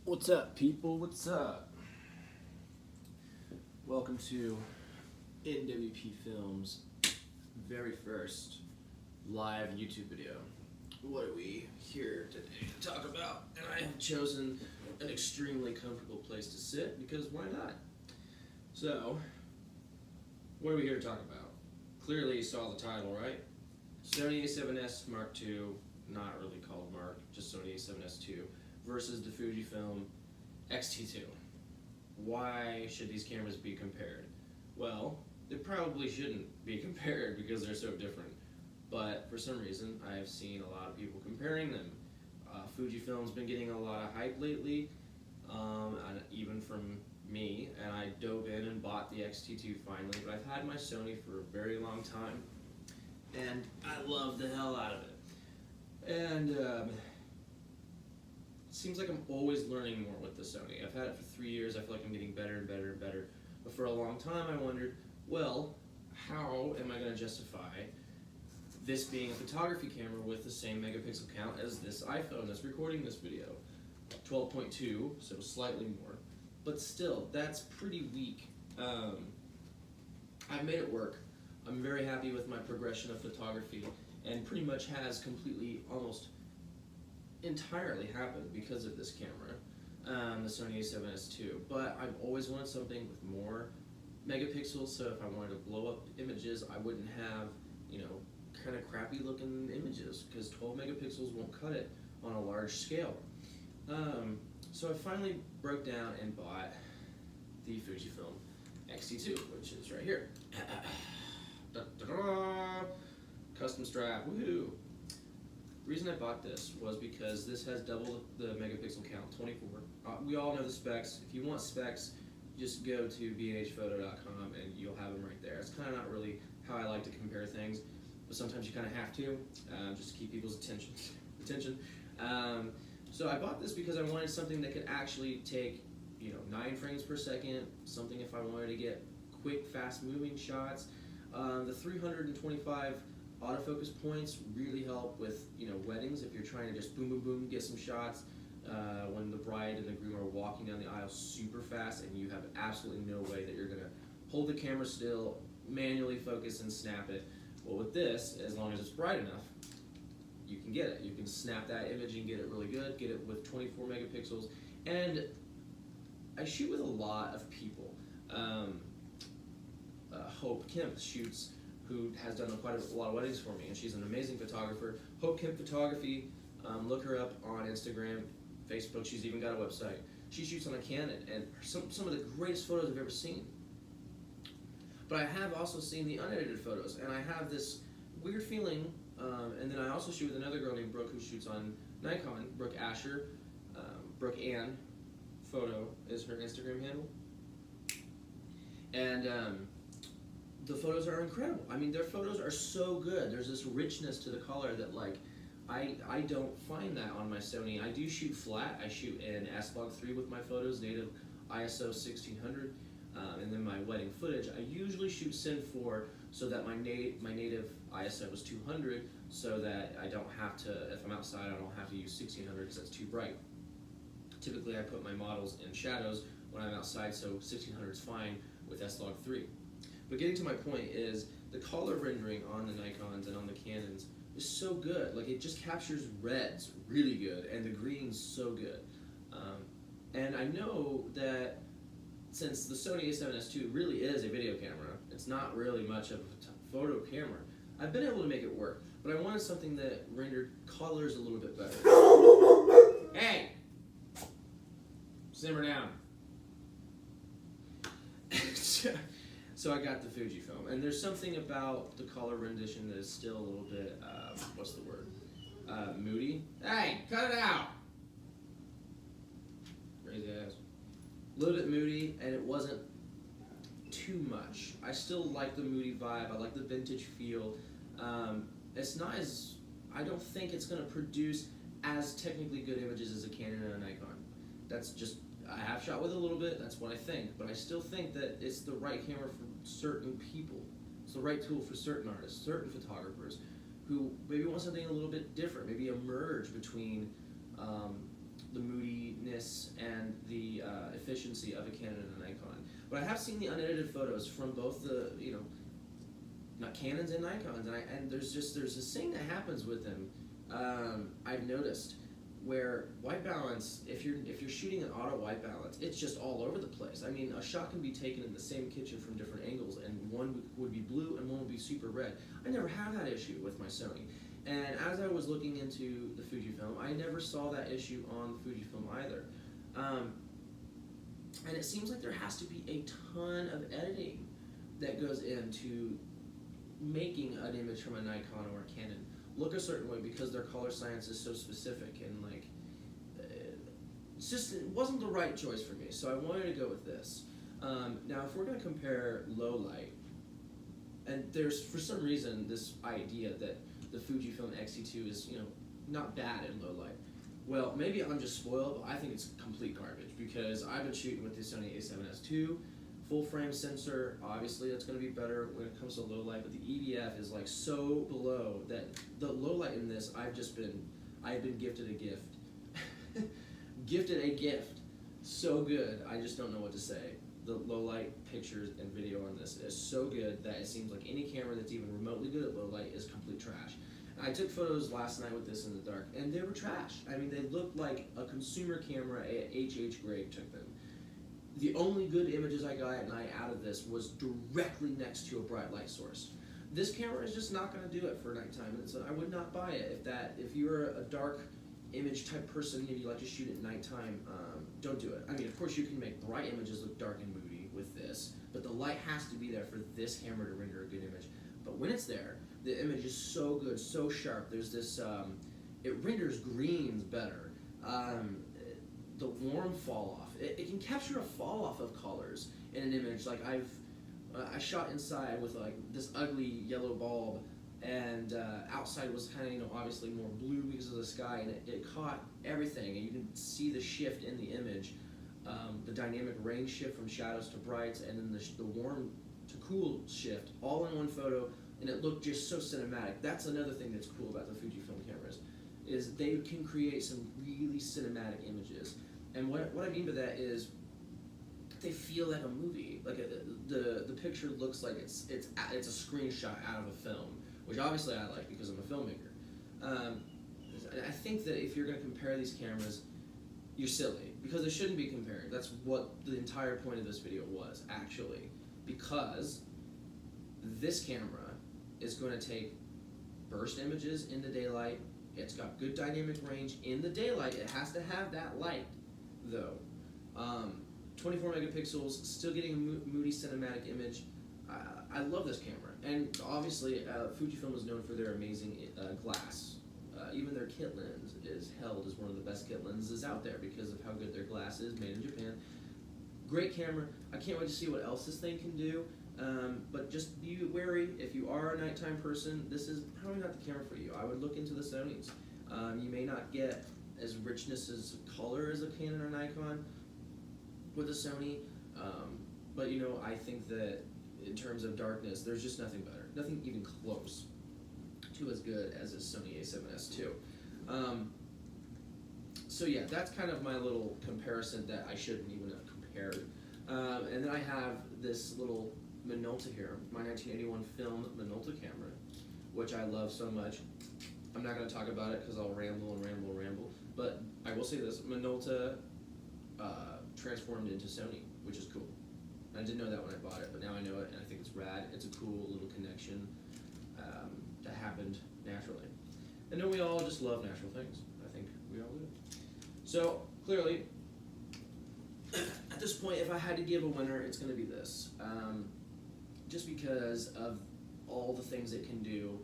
What's up, people? What's up? Welcome to NWP Films' very first live YouTube video. What are we here today to talk about? And I have chosen an extremely comfortable place to sit because why not? So, what are we here to talk about? Clearly you saw the title, right? Sony A7S Mark II, not really called Mark, just Sony A7S II, versus the FujiFilm X-T2. Why should these cameras be compared? Well, they probably shouldn't be compared because they're so different. But for some reason, I've seen a lot of people comparing them. Fujifilm's been getting a lot of hype lately, and even from me, and I dove in and bought the X-T2 finally, but I've had my Sony for a very long time, and I love the hell out of it. And it seems like I'm always learning more with the Sony. I've had it for 3 years, I feel like I'm getting better and better and better, but for a long time I wondered, well, how am I going to justify this being a photography camera with the same megapixel count as this iPhone that's recording this video? 12.2, so slightly more, but still, that's pretty weak. I've made it work. I'm very happy with my progression of photography, and pretty much has completely, almost entirely happened because of this camera, the Sony A7S II. But I've always wanted something with more megapixels, so if I wanted to blow up images, I wouldn't have, kind of crappy looking images, because 12 megapixels won't cut it on a large scale. So I finally broke down and bought the Fujifilm X-T2, which is right here. Custom strap, woohoo! The reason I bought this was because this has double the megapixel count, 24. We all know the specs. If you want specs, just go to bhphoto.com and you'll have them right there. It's kind of not really how I like to compare things, but sometimes you kind of have to, just to keep people's attention. So I bought this because I wanted something that could actually take, 9 frames per second, something if I wanted to get quick, fast-moving shots. The 325 autofocus points really help with, weddings, if you're trying to just boom, boom, boom, get some shots when the bride and the groom are walking down the aisle super fast and you have absolutely no way that you're going to hold the camera still, manually focus and snap it. Well, with this, as long as it's bright enough, you can get it. You can snap that image and get it really good, get it with 24 megapixels. And I shoot with a lot of people. Hope Kemp shoots, who has done quite a lot of weddings for me, and she's an amazing photographer. Hope Kemp Photography, look her up on Instagram, Facebook, she's even got a website. She shoots on a Canon, and some of the greatest photos I've ever seen. But I have also seen the unedited photos, and I have this weird feeling, and then I also shoot with another girl named Brooke who shoots on Nikon, Brooke Asher. Brooke Ann Photo is her Instagram handle. And the photos are incredible. I mean, their photos are so good. There's this richness to the color that, I don't find that on my Sony. I do shoot flat. I shoot in S-Log3 with my photos, native ISO 1600. And then my wedding footage, I usually shoot Cin 4 so that my native ISO is 200, so that I don't have to, if I'm outside, I don't have to use 1600 because that's too bright. Typically I put my models in shadows when I'm outside, so 1600 is fine with S-Log3. But getting to my point is, the color rendering on the Nikons and on the Canons is so good. Like, it just captures reds really good, and the greens so good. And I know that since the Sony A7S II really is a video camera, it's not really much of a photo camera, I've been able to make it work. But I wanted something that rendered colors a little bit better. Hey! Simmer down. So I got the Fujifilm, and there's something about the color rendition that is still a little bit, what's the word? Moody? Hey, cut it out! Crazy ass. A little bit moody, and it wasn't too much. I still like the moody vibe. I like the vintage feel. It's not as, I don't think it's going to produce as technically good images as a Canon and a Nikon. That's just, I have shot with it a little bit, that's what I think, but I still think that it's the right camera for certain people. It's the right tool for certain artists, certain photographers, who maybe want something a little bit different, maybe a merge between the moodiness and the efficiency of a Canon and a Nikon. But I have seen the unedited photos from both the, not Canons and Nikons, and there's this thing that happens with them. I've noticed where white balance, if you're shooting an auto white balance, it's just all over the place. I mean, a shot can be taken in the same kitchen from different angles, and one would be blue and one would be super red. I never have that issue with my Sony. And as I was looking into the FujiFilm, I never saw that issue on the FujiFilm either. And it seems like there has to be a ton of editing that goes into making an image from a Nikon or a Canon look a certain way, because their color science is so specific, and it wasn't the right choice for me, so I wanted to go with this. Now, if we're going to compare low light, and there's for some reason this idea that the Fujifilm X-T2 is not bad in low light. Well, maybe I'm just spoiled, but I think it's complete garbage, because I've been shooting with the Sony A7S II. Full frame sensor, obviously that's going to be better when it comes to low light, but the EVF is like so below that the low light in this, I've been gifted a gift. Gifted a gift. So good, I just don't know what to say. The low light pictures and video on this is so good that it seems like any camera that's even remotely good at low light is complete trash. I took photos last night with this in the dark, and they were trash. I mean, they looked like a consumer camera at H.H. Gregg took them. The only good images I got at night out of this was directly next to a bright light source. This camera is just not going to do it for nighttime, and so I would not buy it. If you're a dark image type person and you like to shoot at nighttime, don't do it. I mean, of course you can make bright images look dark and moody with this, but the light has to be there for this camera to render a good image. But when it's there, the image is so good, so sharp. There's this, it renders greens better. The warm fall off. It can capture a fall off of colors in an image. Like I shot inside with like this ugly yellow bulb, and outside was kind of obviously more blue because of the sky, and it caught everything, and you can see the shift in the image, the dynamic range shift from shadows to brights, and then the warm to cool shift, all in one photo, and it looked just so cinematic. That's another thing that's cool about the Fujifilm cameras, is they can create some really cinematic images. And what I mean by that is they feel like a movie. Like the picture looks like it's a screenshot out of a film, which obviously I like because I'm a filmmaker. I think that if you're going to compare these cameras, you're silly, because they shouldn't be compared. That's what the entire point of this video was, actually, because this camera is going to take burst images in the daylight. It's got good dynamic range in the daylight. It has to have that light, though. 24 megapixels, still getting a moody cinematic image. I love this camera, and obviously Fujifilm is known for their amazing glass. Even their kit lens is held as one of the best kit lenses out there because of how good their glass is, made in Japan. Great camera. I can't wait to see what else this thing can do. But just be wary, if you are a nighttime person, this is probably not the camera for you. I would look into the Sonys. You may not get as richness as color as a Canon or Nikon with a Sony, but I think that in terms of darkness, there's just nothing better, nothing even close to as good as a Sony A7S II. So yeah, that's kind of my little comparison that I shouldn't even have compared. And then I have this little Minolta here, my 1981 film Minolta camera, which I love so much. I'm not going to talk about it because I'll ramble and ramble and ramble, but I will say this: Minolta transformed into Sony, which is cool. I didn't know that when I bought it, but now I know it, and I think it's rad. It's a cool little connection that happened naturally. And then we all just love natural things. I think we all do. So clearly, at this point, if I had to give a winner, it's going to be this. Just because of all the things it can do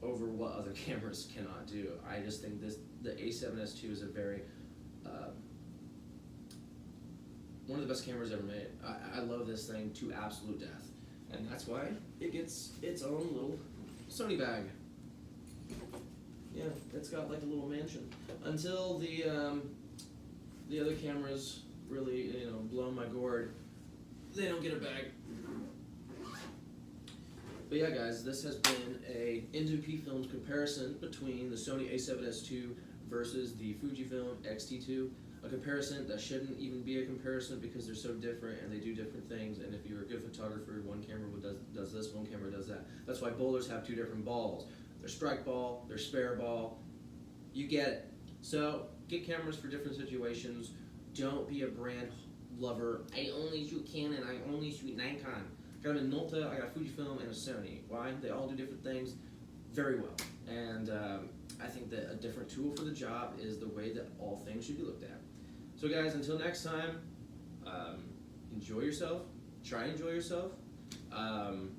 over what other cameras cannot do. I just think the A7S II is a very one of the best cameras ever made. I love this thing to absolute death, and that's why it gets its own little Sony bag. Yeah, it's got like a little mansion. Until the other cameras really blow my gourd, they don't get a bag. But yeah, guys, this has been a N2P Films comparison between the Sony A7S II versus the Fujifilm X-T2. A comparison that shouldn't even be a comparison because they're so different and they do different things. And if you're a good photographer, one camera does this, one camera does that. That's why bowlers have two different balls. Their strike ball, their spare ball. You get it. So get cameras for different situations. Don't be a brand lover. I only shoot Canon, I only shoot Nikon. I got a Minolta, I got a Fujifilm, and a Sony. Why? They all do different things very well. And I think that a different tool for the job is the way that all things should be looked at. So guys, until next time, enjoy yourself. Try and enjoy yourself. I'm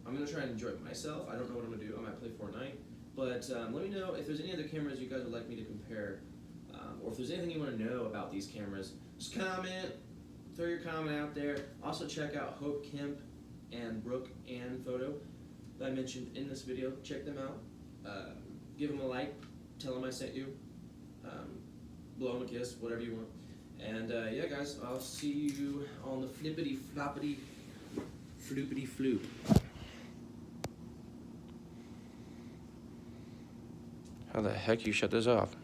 going to try and enjoy it myself. I don't know what I'm going to do. I might play Fortnite. But let me know if there's any other cameras you guys would like me to compare, or if there's anything you want to know about these cameras. Just comment, throw your comment out there. Also check out Hope Kemp and Brooke Ann Photo that I mentioned in this video. Check them out. Give them a like. Tell them I sent you. Blow them a kiss, whatever you want. And yeah, guys, I'll see you on the flippity floppity floopity floop. How the heck you shut this off?